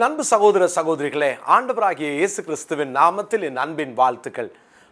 என் அன்பு சகோதர சகோதரிகளே, ஆண்டவராகிய இயேசு கிறிஸ்துவின் நாமத்தில் என் அன்பின் வாழ்த்துக்கள்.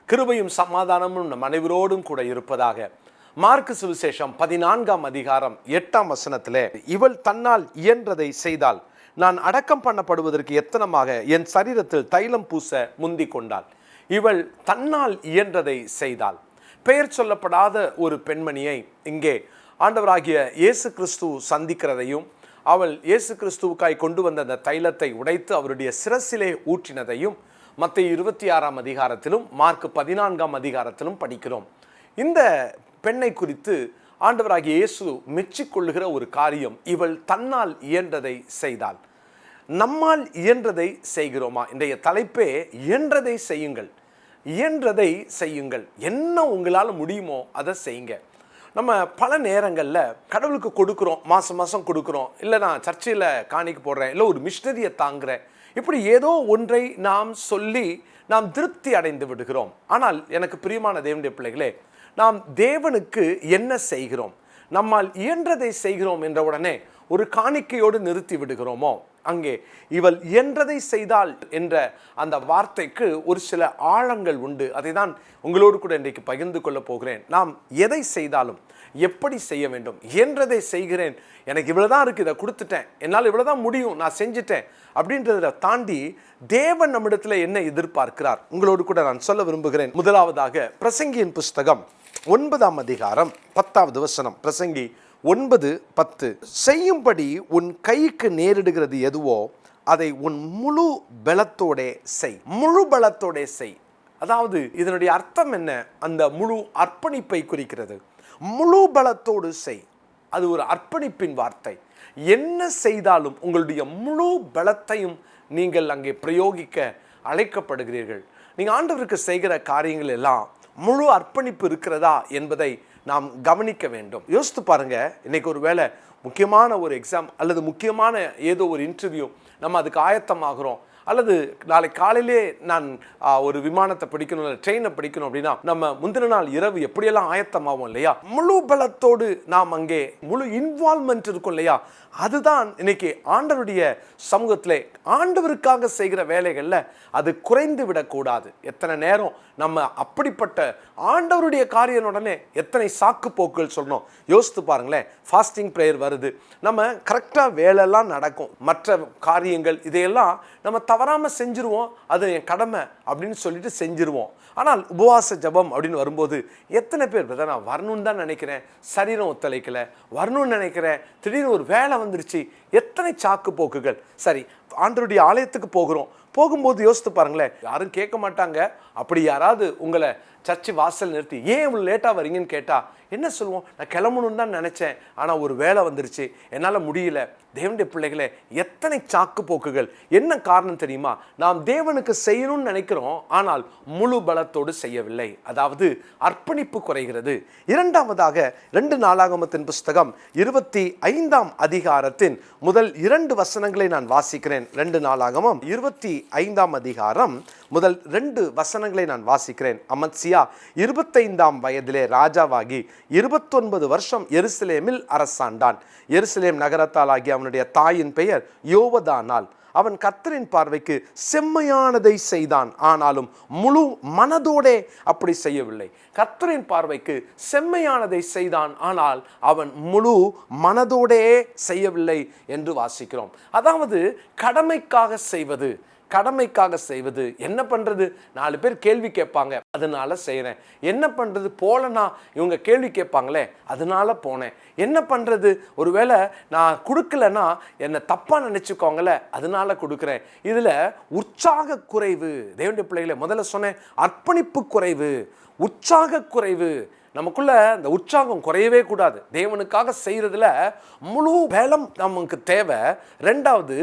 கிருபையும் சமாதானமும் நம் அனைவரோடும் கூட இருப்பதாக. மார்க்கு சுவிசேஷம் 14ஆம் அதிகாரம் 8ஆம் வசனத்திலே, இவள் தன்னால் இயன்றதை செய்தால் நான் அடக்கம் பண்ணப்படுவதற்கு எத்தனமாக என் சரீரத்தில் தைலம் பூச முந்திக் கொண்டாள். இவள் தன்னால் இயன்றதை செய்தாள். பெயர் சொல்லப்படாத ஒரு பெண்மணியை இங்கே ஆண்டவராகிய இயேசு கிறிஸ்து சந்திக்கிறதையும், அவள் இயேசு கிறிஸ்துவுக்காய் கொண்டு வந்த அந்த தைலத்தை உடைத்து அவருடைய சிரசிலே ஊற்றினதையும் மத்தேயு 26ஆம் அதிகாரத்திலும் மார்க்கு 14ஆம் அதிகாரத்திலும் படிக்கிறோம். இந்த பெண்ணை குறித்து ஆண்டவராகிய இயேசு மெச்சிக்கொள்ளுகிற ஒரு காரியம், இவள் தன்னால் இயன்றதை செய்தாள். நம்மால் இயன்றதை செய்கிறோமா? இன்றைய தலைப்பே இயன்றதை செய்யுங்கள். இயன்றதை செய்யுங்கள். என்ன உங்களால் முடியுமோ அதை செய்யுங்க. நம்ம பல நேரங்களில் கடவுளுக்கு கொடுக்குறோம், மாதம் மாதம் கொடுக்குறோம், இல்லை நான் சர்ச்சையில் காணிக்க போடுறேன், இல்லை ஒரு மிஷினரியை தாங்குறேன், இப்படி ஏதோ ஒன்றை நாம் சொல்லி நாம் திருப்தி அடைந்து விடுகிறோம். ஆனால் எனக்கு பிரியமான தேவனுடைய பிள்ளைகளே, நாம் தேவனுக்கு என்ன செய்கிறோம்? நம்மால் இயன்றதை செய்கிறோம் என்ற உடனே ஒரு காணிக்கையோடு நிறுத்தி விடுகிறோமோ? அங்கே இவள் இயன்றதை செய்தாள் என்ற அந்த வார்த்தைக்கு ஒரு சில ஆழங்கள் உண்டு. அதை தான் உங்களோடு கூட இன்றைக்கு பகிர்ந்து கொள்ள போகிறேன். நாம் எதை செய்தாலும் எப்படி செய்ய வேண்டும்? இயன்றதை செய்கிறேன், எனக்கு இவ்வளோதான் இருக்குது, இதை கொடுத்துட்டேன், என்னால் இவ்வளோதான் முடியும், நான் செஞ்சுட்டேன் அப்படின்றத தாண்டி தேவன் நம்மிடத்தில் என்ன எதிர்பார்க்கிறார் உங்களோடு கூட நான் சொல்ல விரும்புகிறேன். முதலாவதாக பிரசங்கியின் புஸ்தகம் 9ஆம் அதிகாரம் 10வது வசனம். பிரசங்கி 9:10. செய்யும்படி உன் கைக்கு நேரிடுகிறது எதுவோ அதை உன் முழு பலத்தோடே செய். முழு பலத்தோடே செய். அதாவது இதனுடைய அர்த்தம் என்ன? அந்த முழு அர்ப்பணிப்பை குறிக்கிறது. முழு பலத்தோடு செய். அது ஒரு அர்ப்பணிப்பின் வார்த்தை. என்ன செய்தாலும் உங்களுடைய முழு பலத்தையும் நீங்கள் அங்கே பிரயோகிக்க அழைக்கப்படுகிறீர்கள். நீங்கள் ஆண்டவருக்கு செய்கிற காரியங்கள் எல்லாம் முழு அர்ப்பணிப்பு இருக்கிறதா என்பதை நாம் கவனிக்க வேண்டும். யோசித்து பாருங்க, இன்னைக்கு ஒரு வேளை முக்கியமான ஒரு எக்ஸாம் அல்லது முக்கியமான ஏதோ ஒரு இன்டர்வியூ, நம்ம அதுக்கு ஆயத்தமாகிறோம். அல்லது நாளை காலையிலே நான் ஒரு விமானத்தை பிடிக்கணும், இல்லை ட்ரெயினை பிடிக்கணும் அப்படின்னா நம்ம முந்தின நாள் இரவு எப்படியெல்லாம் ஆயத்தமாகும் இல்லையா? முழு பலத்தோடு நாம் அங்கே முழு இன்வால்மெண்ட் இருக்கும் இல்லையா? அதுதான் இன்னைக்கு ஆண்டவருடைய சமூகத்திலே ஆண்டவருக்காக செய்கிற வேலைகளில் அது குறைந்து விடக்கூடாது. எத்தனை நேரம் நம்ம அப்படிப்பட்ட ஆண்டவருடைய காரியம் உடனே எத்தனை சாக்கு போக்குகள் சொல்லணும். யோசித்து பாருங்களேன், ஃபாஸ்டிங் ப்ரேயர் வருது, நம்ம கரெக்டாக வேலையெல்லாம் நடக்கும், மற்ற காரியங்கள் இதையெல்லாம் நம்ம தவறாமல் செஞ்சுருவோம், அது என் கடமை அப்படின்னு சொல்லிட்டு செஞ்சுருவோம். ஆனால் உபவாச ஜபம் அப்படின்னு வரும்போது எத்தனை பேர் நான் வரணும்னு தான் நினைக்கிறேன், சரீரம் ஒத்துழைக்கலை, வரணும்னு நினைக்கிறேன், திடீர்னு ஒரு வேலை வந்துருச்சு, எத்தனை சாக்கு போக்குகள். சரி, ஆண்டவருடைய ஆலயத்துக்கு போகும்போது யோசித்து பாருங்களேன், யாரும் கேட்க மாட்டாங்க. அப்படி யாராவது உங்களை சர்ச்சு வாசல் நிறுத்தி ஏன் இவ்வளோ லேட்டாக வரீங்கன்னு கேட்டால் என்ன சொல்லுவோம்? நான் கிளம்பணுன்னு தான் நினச்சேன், ஆனால் ஒரு வேலை வந்துருச்சு, என்னால் முடியல. தேவனுடைய பிள்ளைகளே, எத்தனை சாக்கு போக்குகள். என்ன காரணம் தெரியுமா? நாம் தேவனுக்கு செய்யணும்னு நினைக்கிறோம், ஆனால் முழு பலத்தோடு செய்யவில்லை. அதாவது அர்ப்பணிப்பு குறைகிறது. இரண்டாவதாக 2 நாளாகமத்தின் புஸ்தகம் 25ஆம் அதிகாரத்தின் முதல் 2 வசனங்களை நான் வாசிக்கிறேன். 2 நாளாகமம் 25ஆம் அதிகாரம் முதல் 2 வசனங்களை நான் வாசிக்கிறேன். அமத்சியா 25ஆம் வயதிலே ராஜாவாகி 29 வருஷம் எருசலேமில் அரசாண்டான். எருசலேம் நகரத்தால் ஆகிய அவனுடைய தாயின் பெயர் யோவதானாள். அவன் கர்த்தரின் பார்வைக்கு செம்மையானதை செய்தான், ஆனாலும் முழு மனதோடே அப்படி செய்யவில்லை. கர்த்தரின் பார்வைக்கு செம்மையானதை செய்தான், ஆனால் அவன் முழு மனதோடே செய்யவில்லை என்று வாசிக்கிறோம். அதாவது கடமைக்காக செய்வது. என்ன பண்றது? 4 பேர் கேள்வி கேட்பாங்க, அதனால செய்கிறேன். என்ன பண்றது? போலனா இவங்க கேள்வி கேட்பாங்களே, அதனால போனேன். என்ன பண்றது? ஒருவேளை நான் கொடுக்கலன்னா என்னை தப்பா நினைச்சுக்கோங்களே, அதனால கொடுக்குறேன். இதுல உற்சாக குறைவு. தேவனுடைய பிள்ளைகளை, முதல்ல சொன்னேன், அர்ப்பணிப்பு குறைவு, உற்சாக குறைவு. நமக்குள்ள இந்த உற்சாகம் குறையவே கூடாது. தேவனுக்காக செய்யறதுல முழு பலம் நமக்கு தேவை. ரெண்டாவது,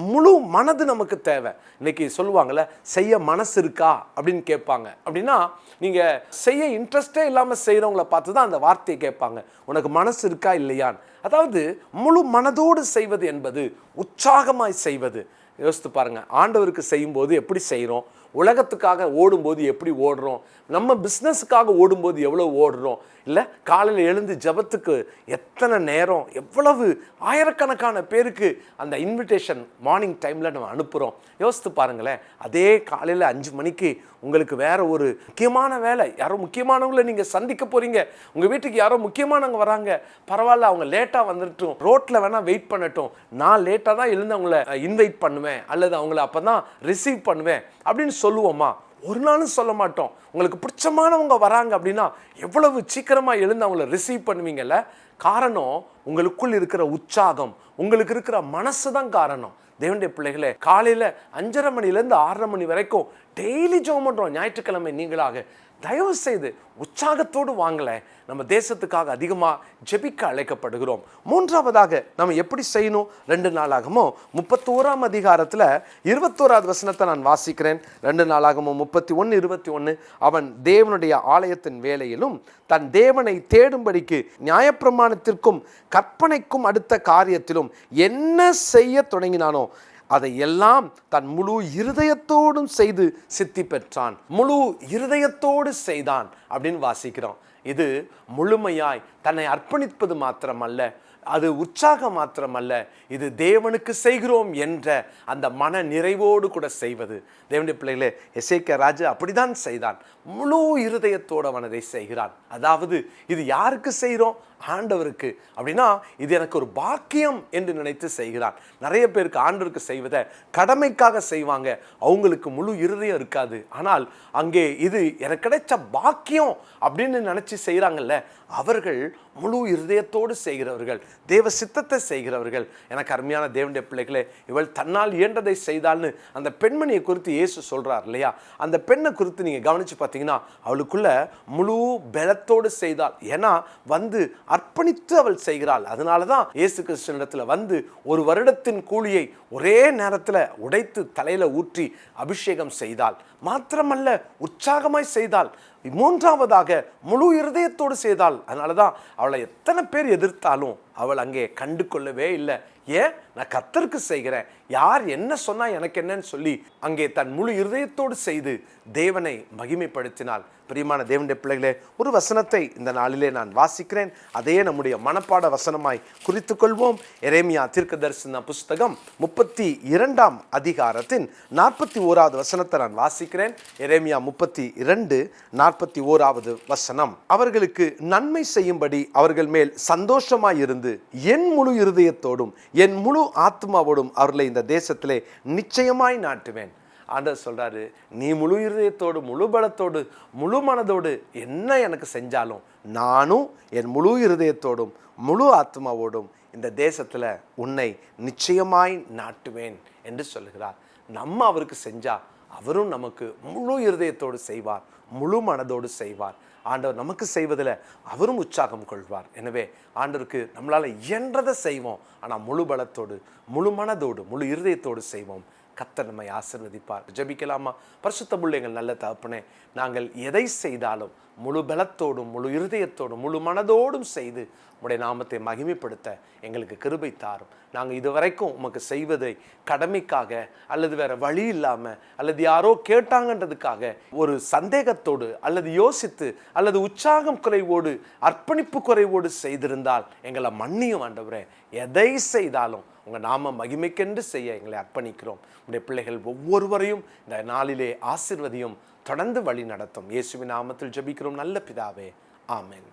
முழு மனது நமக்கு தேவை. இன்னைக்கு சொல்லுவாங்கள்ல, செய்ய மனசு இருக்கா அப்படின்னு கேட்பாங்க. அப்படின்னா நீங்க செய்ய இன்ட்ரெஸ்டே இல்லாமல் செய்யறவங்கள பார்த்து தான் அந்த வார்த்தையை கேட்பாங்க, உனக்கு மனசு இருக்கா இல்லையான்னு. அதாவது முழு மனதோடு செய்வது என்பது உற்சாகமாய் செய்வது. யோசித்து பாருங்க, ஆண்டவருக்கு செய்யும்போது எப்படி செய்கிறோம், உலகத்துக்காக ஓடும்போது எப்படி ஓடுறோம், நம்ம பிஸ்னஸுக்காக ஓடும்போது எவ்வளோ ஓடுறோம், இல்லை காலையில் எழுந்து ஜெபத்துக்கு எத்தனை நேரம், எவ்வளவு ஆயிரக்கணக்கான பேருக்கு அந்த இன்விடேஷன் மார்னிங் டைமில் நம்ம அனுப்புகிறோம். யோசித்து பாருங்களேன். அதே காலையில் 5 மணிக்கு உங்களுக்கு வேற ஒரு முக்கியமான வேலை, யாரோ முக்கியமானவங்களை நீங்கள் சந்திக்க போகிறீங்க, உங்கள் வீட்டுக்கு யாரோ முக்கியமானவங்க வராங்க, பரவாயில்ல அவங்க லேட்டாக வந்துட்டும், ரோட்டில் வேணால் வெயிட் பண்ணட்டும், நான் லேட்டாக தான் எழுந்து அவங்கள இன்வைட் பண்ணுவேன் அல்லது அவங்கள அப்போ தான் ரிசீவ் பண்ணுவேன் அப்படின்னு சொல்லுவோமா? ஒரு நாளும் சொல்ல மாட்டோம். உங்களுக்கு பிடிச்சமானவங்க வராங்க அப்படின்னா எவ்வளவு சீக்கிரமாக எழுந்து அவங்கள ரிசீவ் பண்ணுவீங்கல்ல. காரணம் உங்களுக்குள் இருக்கிற உற்சாகம், உங்களுக்கு இருக்கிற மனசு தான் காரணம். தேவனுடைய பிள்ளைகளே, காலையில் 5:30 மணிலேருந்து 6:30 மணி வரைக்கும் டெய்லி ஜெபம் பண்ணுறோம். ஞாயிற்றுக்கிழமை நீங்களாக தயவு செய்து உற்சாகத்தோடு வாங்கலை. நம்ம தேசத்துக்காக அதிகமாக ஜெபிக்க அழைக்கப்படுகிறோம். மூன்றாவதாக நம்ம எப்படி செய்யணும்? 2 நாளாகமும் 31ஆம் அதிகாரத்தில் 21வது வசனத்தை நான் வாசிக்கிறேன். 2 நாளாகமும் 31:21, அவன் தேவனுடைய ஆலயத்தின் வேலையிலும் தன் தேவனை தேடும்படிக்கு நியாயப்பிரமாணத்திற்கும் கற்பனைக்கும் அடுத்த காரியத்திலும் என்ன செய்ய தொடங்கினானோ அதை எல்லாம் தன் முழு இருதயத்தோடும் செய்து சித்தி பெற்றான். முழு இருதயத்தோடு செய்தான் அப்படின்னு வாசிக்கிறோம். இது முழுமையாய் தன்னை அர்ப்பணிப்பது மாத்திரமல்ல, அது உற்சாகம் மாத்திரமல்ல, இது தேவனுக்கு செய்கிறோம் என்ற அந்த மன நிறைவோடு கூட செய்வது. தேவனுடைய பிள்ளைகளே, எசேக்கியா ராஜா அப்படிதான் செய்தான். முழு இருதயத்தோடு அவன் அதை செய்கிறான். அதாவது இது யாருக்கு செய்கிறோம்? ஆண்டவருக்கு. அப்படின்னா இது எனக்கு ஒரு பாக்கியம் என்று நினைத்து செய்கிறான். நிறைய பேருக்கு ஆண்டவருக்கு செய்வதை கடமைக்காக செய்வாங்க, அவங்களுக்கு முழு இருதயம் இருக்காது. ஆனால் அங்கே இது எனக்கு கிடைச்ச பாக்கியம் அப்படின்னு நினைச்சு செய்கிறாங்கல்ல, அவர்கள் முழு இருதயத்தோடு செய்கிறவர்கள், தேவ சித்தத்தை செய்கிறவர்கள். எனக்கு அருமையான தேவனுடைய பிள்ளைகளே, இவள் தன்னால் இயன்றதை செய்தால்னு அந்த பெண்மணியை குறித்து இயேசு சொல்றார் இல்லையா? அந்த பெண்ணை குறித்து நீங்க கவனிச்சு பார்த்தீங்கன்னா அவளுக்குள்ள முழு பலத்தோடு செய்தாள். ஏன்னா வந்து அர்ப்பணித்து அவள் செய்கிறாள். அதனால தான் இயேசு கிறிஸ்துவிடத்துல வந்து 1 வருடத்தின் கூலியை ஒரே நேரத்தில் உடைத்து தலையில ஊற்றி அபிஷேகம் செய்தாள். மாத்திரமல்ல, உற்சாகமாய் செய்தாள். மூன்றாவதாக முழு இருதயத்தோடு செய்தாள். அதனால தான் அவளை எத்தனை பேர் எதிர்த்தாலும் அவள் அங்கே கண்டு கொள்ளவே இல்லை. ஏன்? நான் கர்த்தருக்கு செய்கிறேன், யார் என்ன சொன்னா எனக்கு என்னன்னு சொல்லி அங்கே தன் முழு இருதயத்தோடு செய்து தேவனை மகிமைப்படுத்தினாள். பிரியமான தேவனுடைய பிள்ளைகளே, ஒரு வசனத்தை இந்த நாளிலே நான் வாசிக்கிறேன். அதே நம்முடைய மனப்பாட வசனமாய் குறித்து கொள்வோம். எரேமியா தீர்க்கதரிசன புஸ்தகம் 32ஆம் அதிகாரத்தின் 41வது வசனத்தை நான் வாசிக்கிறேன். எரேமியா 32:41 வசனம். அவர்களுக்கு நன்மை செய்யும்படி அவர்கள் மேல் சந்தோஷமாயிருந்து என் முழு இருதயத்தோடும் என் முழு ஆத்மாவோடும் அவர்களை இந்த தேசத்திலே நிச்சயமாய் நாட்டுவேன். ஆண்டவர் சொல்றாரு, நீ முழு இருதயத்தோடு முழு பலத்தோடு முழு மனதோடு என்ன எனக்கு செஞ்சாலும் நானும் என் முழு இருதயத்தோடும் முழு ஆத்மாவோடும் இந்த தேசத்துல உன்னை நிச்சயமாய் நாட்டுவேன் என்று சொல்லுகிறார். நம்ம அவருக்கு செஞ்சா அவரும் நமக்கு முழு இருதயத்தோடு செய்வார், முழு மனதோடு செய்வார். ஆண்டவர் நமக்கு செய்வதில் அவரும் உற்சாகம் கொள்வார். எனவே ஆண்டவருக்கு நம்மளால இயன்றதை செய்வோம், ஆனால் முழு பலத்தோடு முழு மனதோடு முழு இருதயத்தோடு செய்வோம். கர்த்தர் நம்மை ஆசீர்வதிப்பார். ஜெபிக்கலாமா? பரிசுத்த பிள்ளைகள், நல்ல தகப்பனே, நாங்கள் எதை செய்தாலும் முழு பலத்தோடும் முழு இருதயத்தோடும் முழு மனதோடும் செய்து உம்முடைய நாமத்தை மகிமைப்படுத்த எங்களுக்கு கிருபை தாரும். நாங்கள் இதுவரைக்கும் உமக்கு செய்வதை கடமைக்காக அல்லது வேற வழி இல்லாமல் அல்லது யாரோ கேட்டாங்கன்றதுக்காக ஒரு சந்தேகத்தோடு அல்லது யோசித்து அல்லது உற்சாகம் குறைவோடு அர்ப்பணிப்பு குறைவோடு செய்திருந்தால் எங்களை மன்னியும் ஆண்டவரே. எதை செய்தாலும் உங்கள் நாம மகிமைக்கென்று செய்ய எங்களை அர்ப்பணிக்கிறோம். உடைய பிள்ளைகள் ஒவ்வொருவரையும் இந்த நாளிலே ஆசீர்வதியும், தொடர்ந்து வழி நடத்தும். இயேசுவின் நாமத்தில் ஜெபிக்கிறோம் நல்ல பிதாவே, ஆமென்.